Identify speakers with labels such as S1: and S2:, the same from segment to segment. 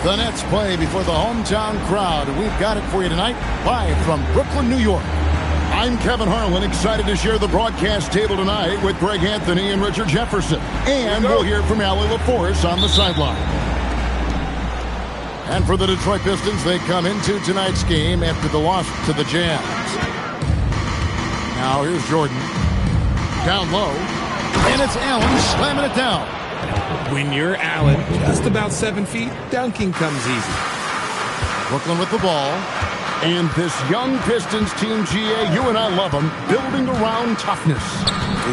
S1: The Nets play before the hometown crowd. We've got it for you tonight, live from Brooklyn, New York. I'm Kevin Harlan, excited to share the broadcast table tonight with Greg Anthony and Richard Jefferson. And we'll hear from Allie LaForce on the sideline. And for the Detroit Pistons, they come into tonight's game after the loss to the Jazz. Now here's Jordan. Down low. And it's Allen slamming it down.
S2: When you're Allen, just about 7 feet, dunking comes easy.
S1: Brooklyn with the ball. And this young Pistons team, GA, you and I love them, building around toughness.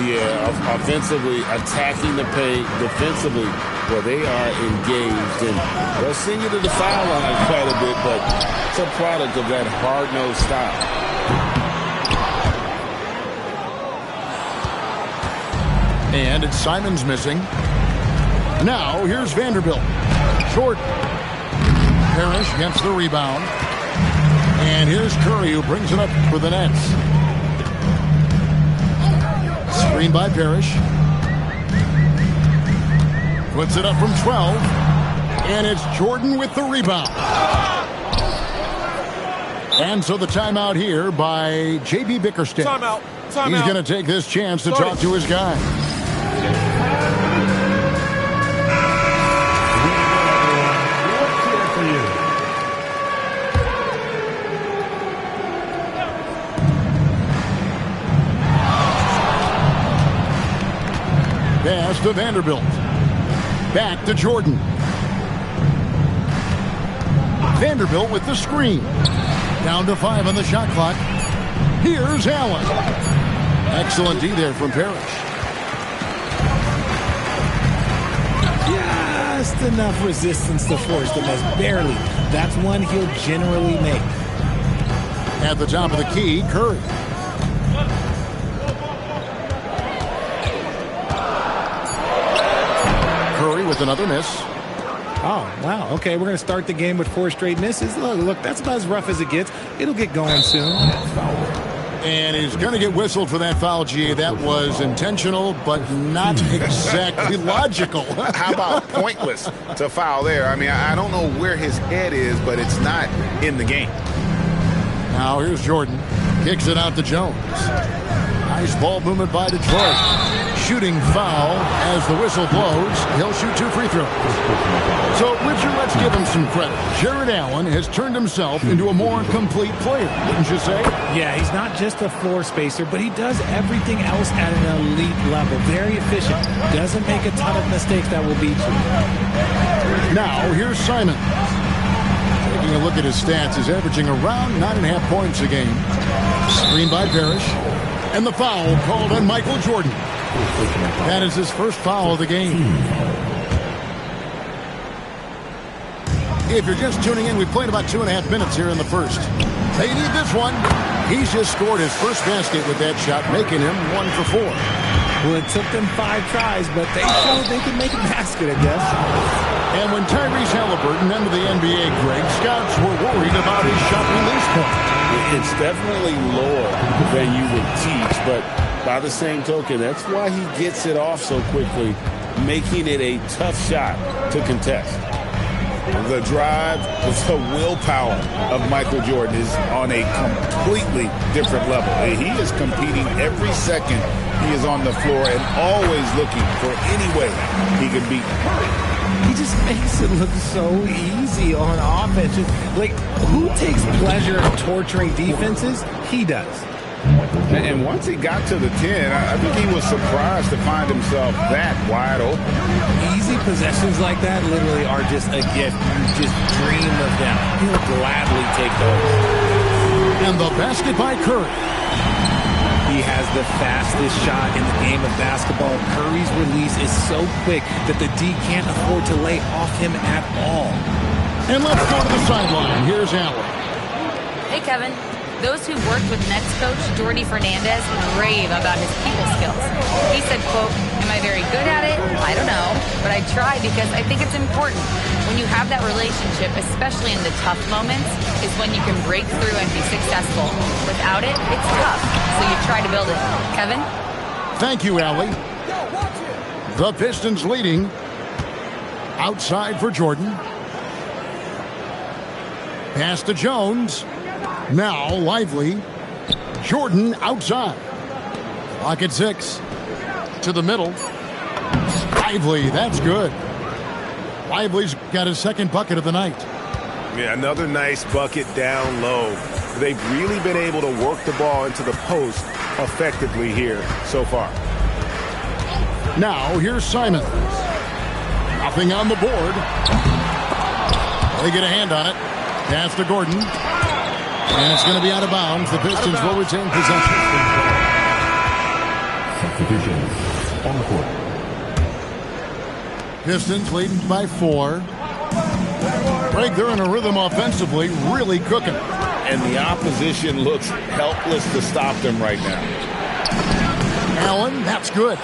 S3: Yeah, offensively, attacking the paint, defensively, well, they are engaged. And they'll send you to the foul line quite a bit, but it's a product of that hard-nosed style.
S1: And it's Simons missing. Now, here's Vanderbilt. Jordan. Parrish gets the rebound. And here's Curry, who brings it up for the Nets. Screen by Parrish. Puts it up from 12. And it's Jordan with the rebound. And so the timeout here by J.B. Bickerstaff.
S4: Timeout.
S1: He's going to take this chance to talk to his guy. Pass to Vanderbilt. Back to Jordan. Vanderbilt with the screen. Down to 5 on the shot clock. Here's Allen. Excellent D there from Parrish.
S2: Just enough resistance to force the miss. Barely. That's one he'll generally make.
S1: At the top of the key, Curry. With another miss.
S2: Oh, wow. Okay, we're going to start the game with 4 straight misses. Look, that's about as rough as it gets. It'll get going soon.
S1: And he's going to get whistled for that foul, G. That was intentional, but not exactly logical.
S5: How about pointless to foul there? I mean, I don't know where his head is, but it's not in the game.
S1: Now here's Jordan. Kicks it out to Jones. Nice ball movement by Detroit. Shooting foul as the whistle blows. He'll shoot 2 free throws. So, Richard, let's give him some credit. Jared Allen has turned himself into a more complete player, wouldn't you say?
S2: Yeah, he's not just a floor spacer, but he does everything else at an elite level. Very efficient. Doesn't make a ton of mistakes that will beat you.
S1: Now, here's Simon. Taking a look at his stats, he's averaging around 9.5 points a game. Screen by Parrish. And the foul called on Michael Jordan. That is his first foul of the game. If you're just tuning in, we played about 2.5 minutes here in the first. They need this one. He's just scored his first basket with that shot, making him 1 for 4.
S2: Well, it took them 5 tries, but they showed they could make a basket, I guess.
S1: And when Tyrese Halliburton entered the NBA, Greg, scouts were worried about his shot release point.
S3: It's definitely lower than you would teach, but by the same token, that's why he gets it off so quickly, making it a tough shot to contest.
S5: The drive, the willpower of Michael Jordan is on a completely different level. He is competing every second he is on the floor and always looking for any way he can beat.
S2: He just makes it look so easy on offense. Like, who takes pleasure in torturing defenses? He does.
S5: And once he got to the 10, I think he was surprised to find himself that wide open.
S2: Easy possessions like that literally are just a gift. You just dream of them. He'll gladly take those.
S1: And the basket by Curry.
S2: He has the fastest shot in the game of basketball. Curry's release is so quick that the D can't afford to lay off him at all.
S1: And let's go to the sideline. Here's Allen.
S6: Hey, Kevin. Those who worked with Nets coach Jordy Fernandez rave about his people skills. He said, quote, "Am I very good at it? I don't know, but I try because I think it's important. When you have that relationship, especially in the tough moments, is when you can break through and be successful. Without it, it's tough, so you try to build it." Kevin?
S1: Thank you, Allie. The Pistons leading. Outside for Jordan. Pass to Jones. Now Lively. Jordan outside. Lock at 6. To the middle. Lively, that's good. Lively's got his second bucket of the night.
S4: Yeah, another nice bucket down low. They've really been able to work the ball into the post effectively here so far.
S1: Now, here's Simons. Nothing on the board. They get a hand on it. Pass to Gordon. And it's going to be out of bounds. The Pistons will retain possession.
S7: Substitution on the court.
S1: Pistons leading by 4. Greg, they're in a rhythm offensively, really cooking.
S5: And the opposition looks helpless to stop them right now.
S1: Allen, that's good.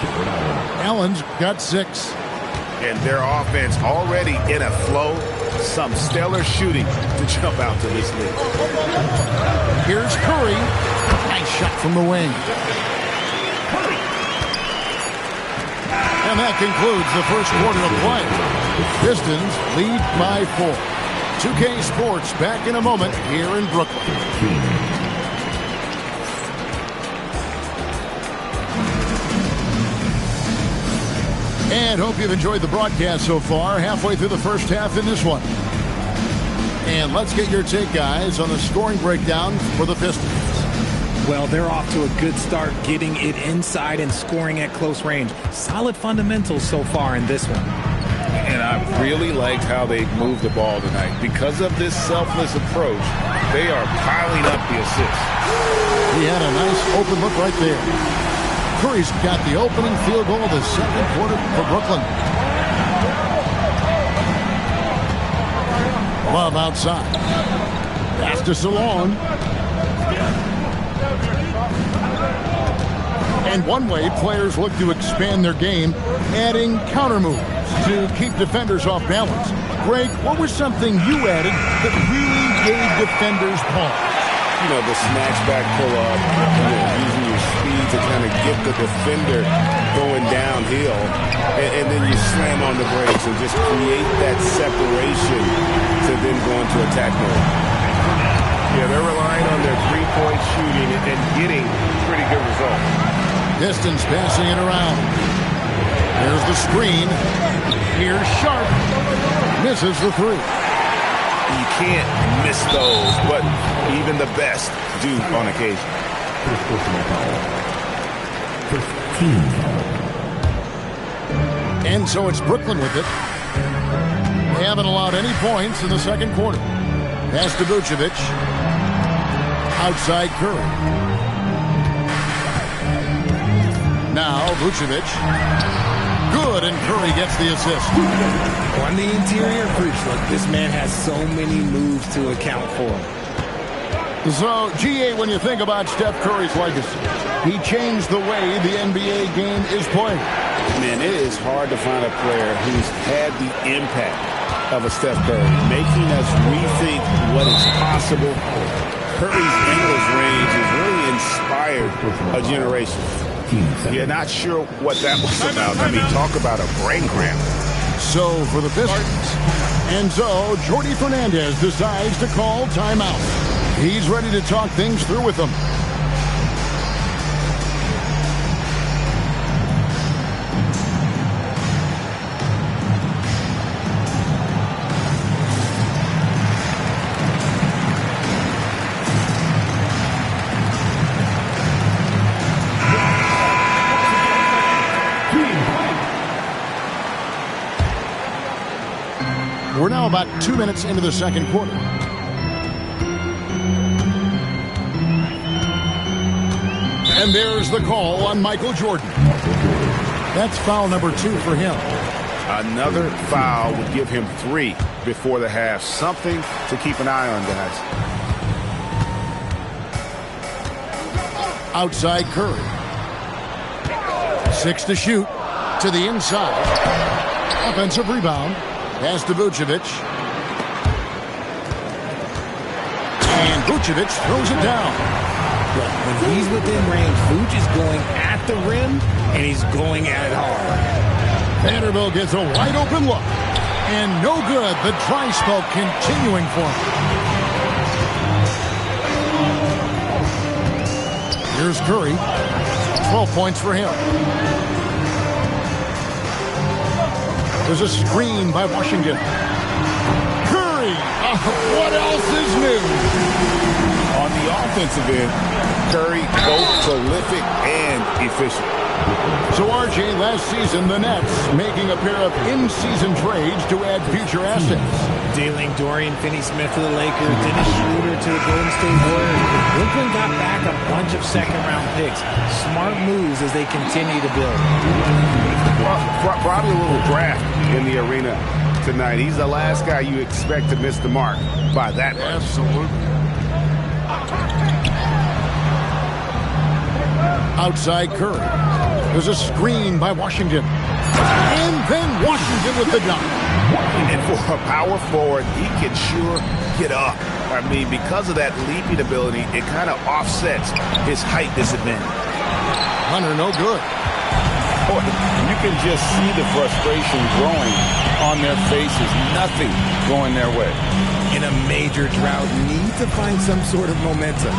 S1: Allen's got 6.
S4: And their offense already in a flow. Some stellar shooting to jump out to this lead.
S1: Here's Curry. Nice shot from the wing. And that concludes the first quarter of play. Pistons lead by 4. 2K Sports back in a moment here in Brooklyn. And hope you've enjoyed the broadcast so far. Halfway through the first half in this one. And let's get your take, guys, on the scoring breakdown for the Pistons.
S2: Well, they're off to a good start getting it inside and scoring at close range. Solid fundamentals so far in this one.
S5: And I really liked how they moved the ball tonight. Because of this selfless approach, they are piling up the assists.
S1: He had a nice open look right there. Curry's got the opening field goal of the second quarter for Brooklyn. Love outside. Pass to Salon. And one way players look to expand their game, adding counter moves to keep defenders off balance. Greg, what was something you added that really gave defenders pause?
S5: You know, the snatch back pull-up, using your speed to kind of get the defender going downhill, and then you slam on the brakes and just create that separation to then go into attack mode.
S4: Yeah, they're relying on their three-point shooting and getting pretty good results.
S1: Pistons passing it around. There's the screen. Here's Sharp. Misses the 3.
S4: You can't miss those, but even the best do on occasion.
S7: First personal foul. First team foul.
S1: And so it's Brooklyn with it. They haven't allowed any points in the second quarter. Pass to Vucevic. Outside Curry. Now Vucevic. Good, and Curry gets the assist.
S2: On the interior breach, look, this man has so many moves to account for.
S1: So, GA, when you think about Steph Curry's legacy, he changed the way the NBA game is played.
S5: Man, it is hard to find a player who's had the impact of a Steph Curry, making us rethink what is possible. Curry's endless range has really inspired a generation.
S4: Yeah, not sure what that was about. I mean, talk about a brain cramp.
S1: So for the Pistons, and so Jordi Fernandez decides to call timeout. He's ready to talk things through with them. We're now about 2 minutes into the second quarter. And there's the call on Michael Jordan. That's foul number 2 for him.
S4: Another foul would give him 3 before the half. Something to keep an eye on, guys.
S1: Outside Curry. 6 to shoot. To the inside. Offensive rebound. Pass to Vucevic. And Vucevic throws it down.
S2: When he's within range, Vuce is going at the rim, and he's going at it hard.
S1: Vanderbilt gets a wide open look. And no good. The dry spell continuing for him. Here's Curry. 12 points for him. There's a screen by Washington. Curry! What else is new?
S5: On the offensive end, Curry both prolific and efficient.
S1: So, RJ, last season, the Nets making a pair of in-season trades to add future assets.
S2: Dealing Dorian Finney-Smith to the Lakers, Dennis Schroeder to the Golden State Warriors. Brooklyn got back a bunch of second-round picks. Smart moves as they continue to build.
S4: Probably a little draft in the arena tonight. He's the last guy you expect to miss the mark by that much.
S1: Absolutely. Outside Curry. There's a screen by Washington. And then Washington with the dunk.
S4: And for a power forward, he can sure get up. I mean, because of that leaping ability, it kind of offsets his height disadvantage.
S1: Hunter, no good.
S5: Boy, you can just see the frustration growing on their faces. Nothing going their way.
S2: In a major drought, need to find some sort of momentum.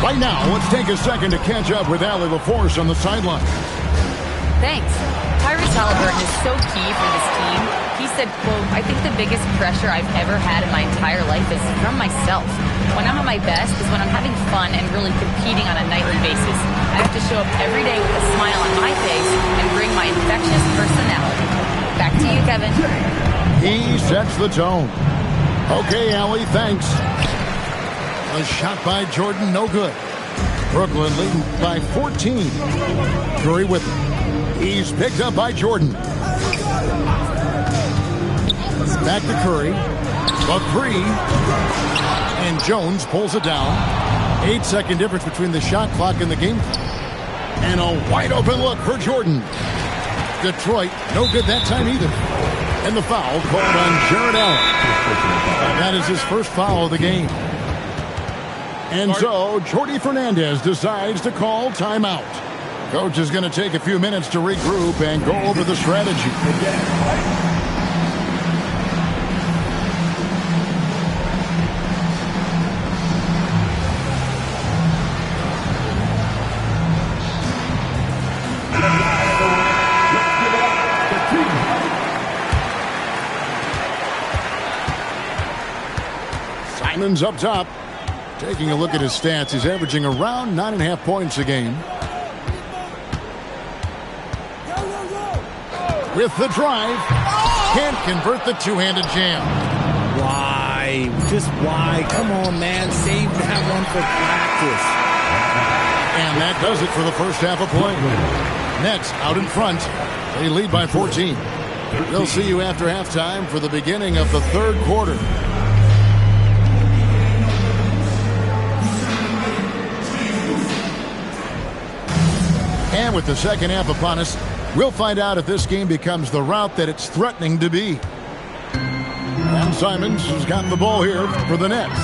S1: Right now, let's take a second to catch up with Allie LaForce on the sideline.
S6: Thanks. Tyrese Halliburton is so key for this team. He said, quote, I think the biggest pressure I've ever had in my entire life is from myself. When I'm at my best is when I'm having fun and really competing on a nightly basis. I have to show up every day with a smile on my face and bring my infectious personality. Back to you, Kevin.
S1: He sets the tone. Okay, Allie, thanks. A shot by Jordan, no good. Brooklyn leading by 14. Curry with him. He's picked up by Jordan. Back to Curry. A three. And Jones pulls it down. 8-second difference between the shot clock and the game clock. And a wide open look for Jordan. Detroit, no good that time either. And the foul called on Jared Allen. That is his first foul of the game. And so, Jordy Fernandez decides to call timeout. Coach is going to take a few minutes to regroup and go over the strategy. Simon's up top. Taking a look at his stats, he's averaging around 9.5 points a game. With the drive, can't convert the two-handed jam.
S2: Why? Just why? Come on, man. Save that one for practice.
S1: And that does it for the first half of play. Nets out in front. They lead by 14. They'll see you after halftime for the beginning of the third quarter. And with the second half upon us, we'll find out if this game becomes the route that it's threatening to be. And Simons has got the ball here for the Nets.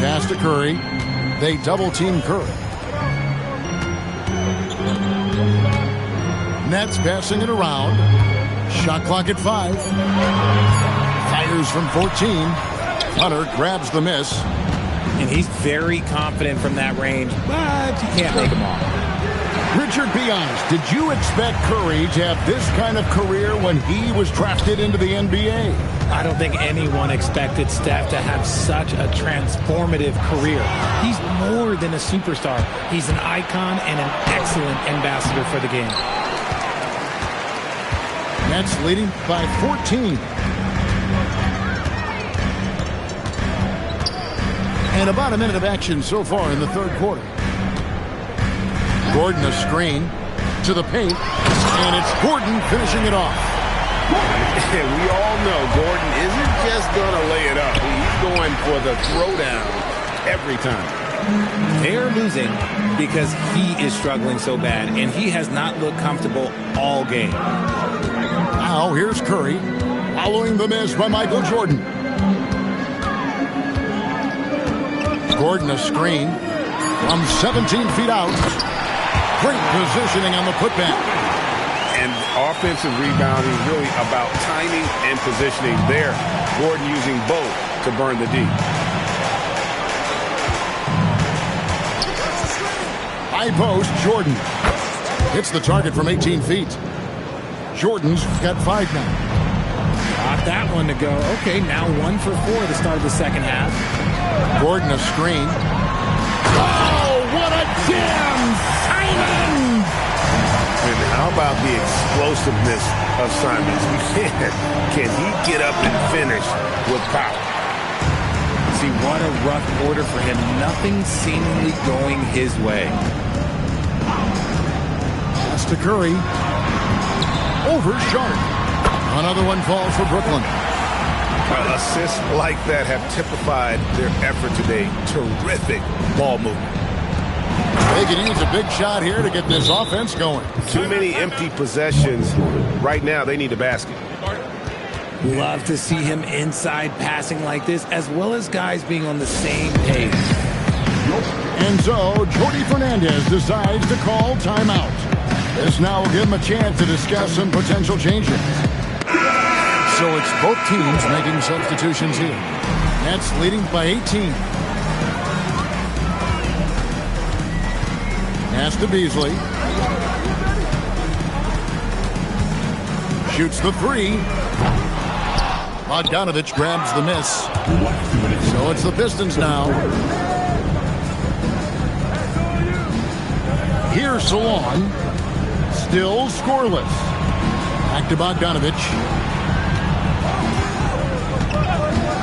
S1: Pass to Curry. They double-team Curry. Nets passing it around. Shot clock at 5. Fires from 14. Hunter grabs the miss.
S2: And he's very confident from that range, but you can't make him off.
S1: Richard, be honest. Did you expect Curry to have this kind of career when he was drafted into the NBA?
S2: I don't think anyone expected Steph to have such a transformative career. He's more than a superstar. He's an icon and an excellent ambassador for the game.
S1: Nets leading by 14. And about a minute of action so far in the third quarter. Gordon a screen to the paint. And it's Gordon finishing it off.
S4: And we all know Gordon isn't just going to lay it up. He's going for the throwdown every time.
S2: They are losing because he is struggling so bad, and he has not looked comfortable all game.
S1: Now here's Curry following the miss by Michael Jordan. Gordon a screen from 17 feet out. Great positioning on the putback.
S4: And offensive rebounding really about timing and positioning there. Gordon using both to burn the D.
S1: High post, Jordan. Hits the target from 18 feet. Jordan's got 5 now.
S2: Got that one to go. Okay, now 1 for 4 to start the second half.
S1: Gordon a screen. Oh, what a jam! Simon!
S4: And how about the explosiveness of Simons? Can he get up and finish with power?
S2: See, what a rough order for him. Nothing seemingly going his way.
S1: Pass to Curry. Over Sharp. Another one falls for Brooklyn.
S4: Assists like that have typified their effort today. Terrific ball movement.
S1: They could use a big shot here to get this offense going.
S4: Too many empty possessions. Right now, they need a basket.
S2: Love to see him inside passing like this, as well as guys being on the same page.
S1: And so, Jordi Fernandez decides to call timeout. This now will give him a chance to discuss some potential changes. So it's both teams making substitutions here. Nets leading by 18. Pass to Beasley. Shoots the 3. Bogdanovich grabs the miss. So it's the Pistons now. Here's Salon. Still scoreless. Back to Bogdanovich.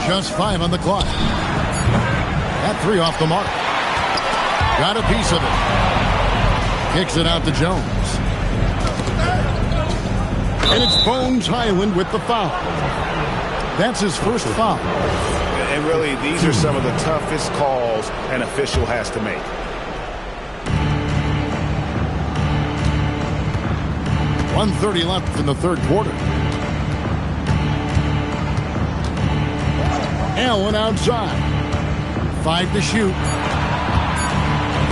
S1: Just 5 on the clock. That 3 off the mark. Got a piece of it. Kicks it out to Jones. And it's Bones Highland with the foul. That's his first foul.
S4: And really, these are some of the toughest calls an official has to make.
S1: .130 left in the third quarter. Allen outside. 5 to shoot.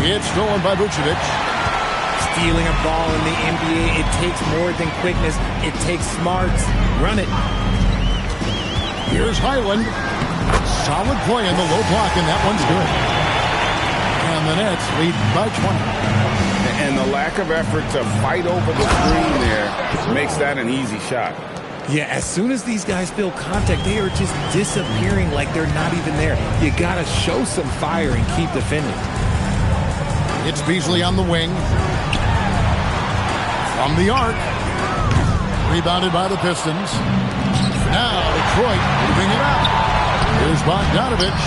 S1: It's stolen by Vucevic.
S2: Stealing a ball in the NBA, it takes more than quickness. It takes smarts. Run it.
S1: Here's Highland. Solid play in the low block, and that one's good. And the Nets lead by 20.
S5: And the lack of effort to fight over the screen there makes that an easy shot.
S2: Yeah, as soon as these guys feel contact, they are just disappearing like they're not even there. You got to show some fire and keep defending.
S1: It's Beasley on the wing. From the arc. Rebounded by the Pistons. Now Detroit moving it out. Here's Bogdanovich.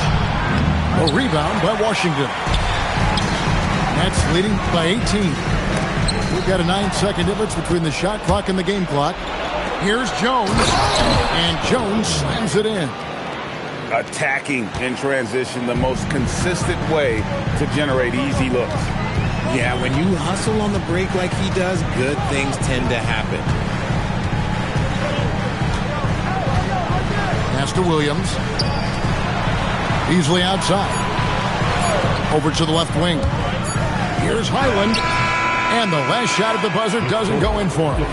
S1: A rebound by Washington. Nets leading by 18. We've got a 9-second difference between the shot clock and the game clock. Here's Jones. And Jones slams it in.
S5: Attacking in transition, the most consistent way to generate easy looks.
S2: Yeah, when you hustle on the break like he does, good things tend to happen.
S1: Pass to Williams. Beasley outside. Over to the left wing. Here's Highland. And the last shot at the buzzer doesn't go in for him.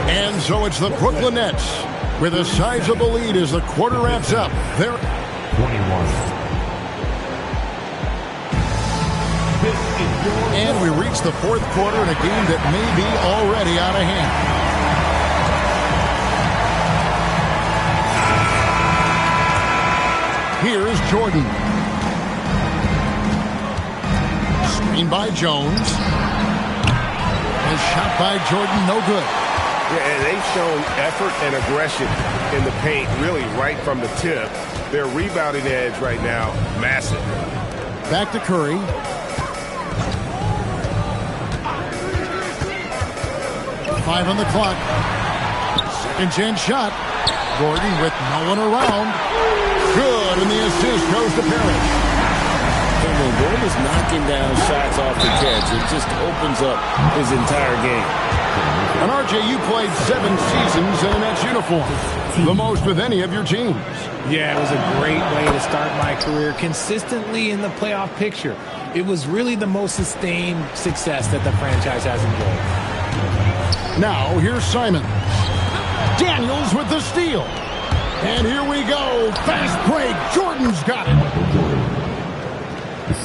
S1: And so it's the Brooklyn Nets with a sizable lead as the quarter wraps up. They're
S7: 21.
S1: And we reach the fourth quarter in a game that may be already out of hand. Here's Jordan. Screen by Jones. A shot by Jordan, no good.
S4: Yeah, and they've shown effort and aggression in the paint, really right from the tip. Their rebounding edge right now, massive.
S1: Back to Curry. Five on the clock. Second chance shot. Gordon with no one around. Good, and the assist goes to Parrish.
S3: And when Gordon is knocking down shots off the catch, it just opens up his entire game.
S1: And RJ, you played 7 seasons in a Nets uniform. The most with any of your teams.
S2: Yeah, it was a great way to start my career consistently in the playoff picture. It was really the most sustained success that the franchise has enjoyed.
S1: Now, here's Simon. Daniels with the steal. And here we go. Fast break. Jordan's got it.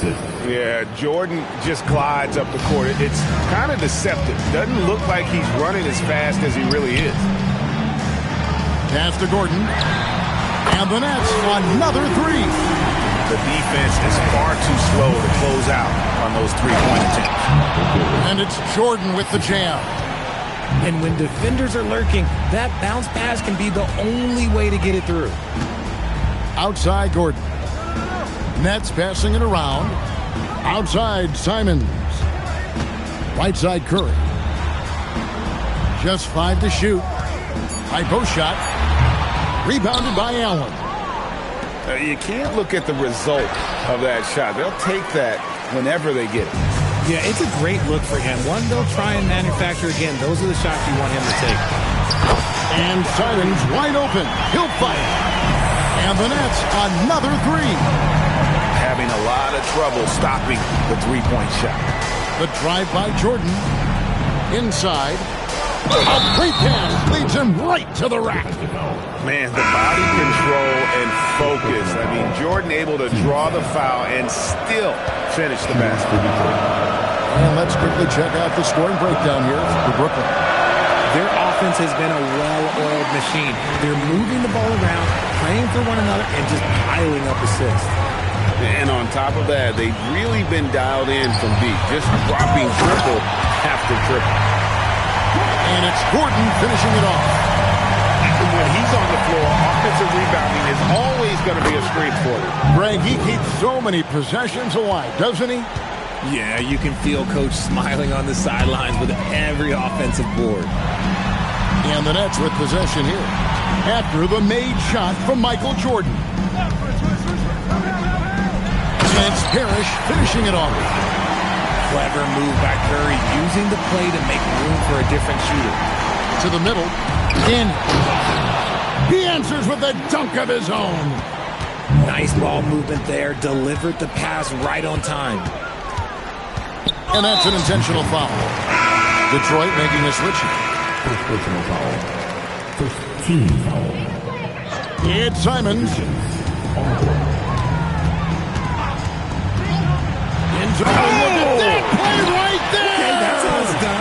S7: assist.
S4: Yeah, Jordan just glides up the court. It's kind of deceptive. Doesn't look like he's running as fast as he really is.
S1: Pass to Gordon. And the Nets, another three.
S4: The defense is far too slow to close out on those three-point attempts.
S1: And it's Jordan with the jam.
S2: And when defenders are lurking, that bounce pass can be the only way to get it through.
S1: Outside Gordon. Nets passing it around. Outside Simons. Right side Curry. Just 5 to shoot. High post shot. Rebounded by Allen.
S5: You can't look at the result of that shot. They'll take that whenever they get it.
S2: Yeah, it's a great look for him. One they'll try and manufacture again. Those are the shots you want him to take.
S1: And Simons wide open. He'll fight. And the Nets, another three.
S5: Having a lot of trouble stopping the three-point shot.
S1: The drive by Jordan. Inside. A free pass leads him right to the rack.
S4: Man, the body control and focus. I mean, Jordan able to draw the foul and still finish the basket.
S1: And let's quickly check out the scoring breakdown here for Brooklyn.
S2: Their offense has been a well-oiled machine. They're moving the ball around, playing for one another, and just piling up assists.
S3: And on top of that, they've really been dialed in from deep, just dropping triple after triple.
S1: And it's Gordon finishing it off.
S4: When he's on the floor, offensive rebounding is always going to be a strength for him.
S1: Greg, he keeps so many possessions alive, doesn't he?
S2: Yeah, you can feel Coach smiling on the sidelines with every offensive board.
S1: And the Nets with possession here after the made shot from Michael Jordan. And it's Parrish finishing it off.
S2: Clever move by Curry, using the play to make room for a different shooter.
S1: To the middle. In. He answers with a dunk of his own.
S2: Nice ball movement there. Delivered the pass right on time.
S1: And that's an intentional foul. Detroit making a switch.
S7: First personal foul. First team foul.
S1: It's Simons. Look at that play right there!
S2: Okay, that's how it's done.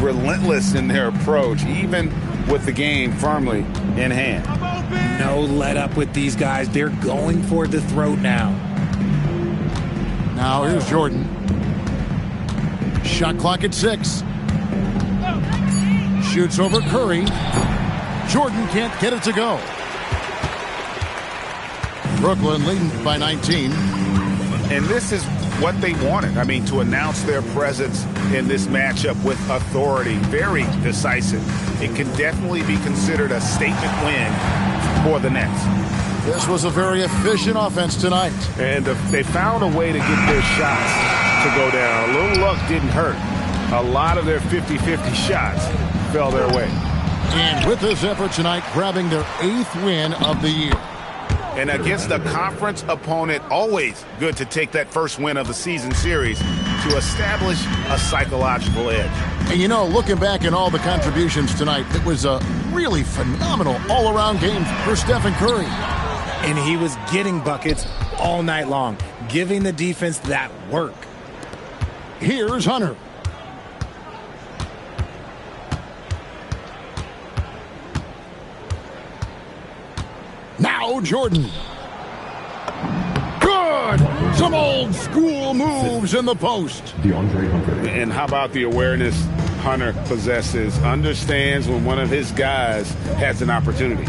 S1: Woo!
S5: Relentless in their approach, even with the game firmly in hand.
S2: No let up with these guys. They're going for the throat now.
S1: Now here's Jordan. Shot clock at 6. Shoots over Curry. Jordan can't get it to go. Brooklyn leading by 19.
S4: And this is what they wanted. I mean, to announce their presence in this matchup with authority, very decisive. It can definitely be considered a statement win for the Nets.
S1: This was a very efficient offense tonight.
S4: And they found a way to get their shots to go down. A little luck didn't hurt. A lot of their 50-50 shots fell their way.
S1: And with this effort tonight, grabbing their 8th win of the year.
S4: And against a conference opponent, always good to take that first win of the season series to establish a psychological edge.
S1: And you know, looking back at all the contributions tonight, it was a really phenomenal all-around game for Stephen Curry.
S2: And he was getting buckets all night long, giving the defense that work.
S1: Here's Hunter. Now Jordan. Good! Some old school moves in the post.
S7: DeAndre Hunter.
S4: And how about the awareness Hunter possesses? Understands when one of his guys has an opportunity.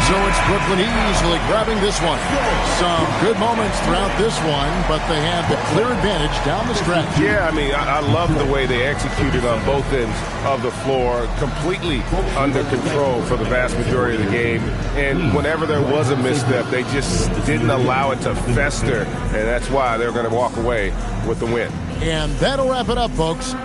S1: So it's Brooklyn easily grabbing this one. Some good moments throughout this one, but they have the clear advantage down the stretch.
S4: Yeah, I mean, I love the way they executed on both ends of the floor, completely under control for the vast majority of the game. And whenever there was a misstep, they just didn't allow it to fester, and that's why they're going to walk away with the win.
S1: And that'll wrap it up, folks.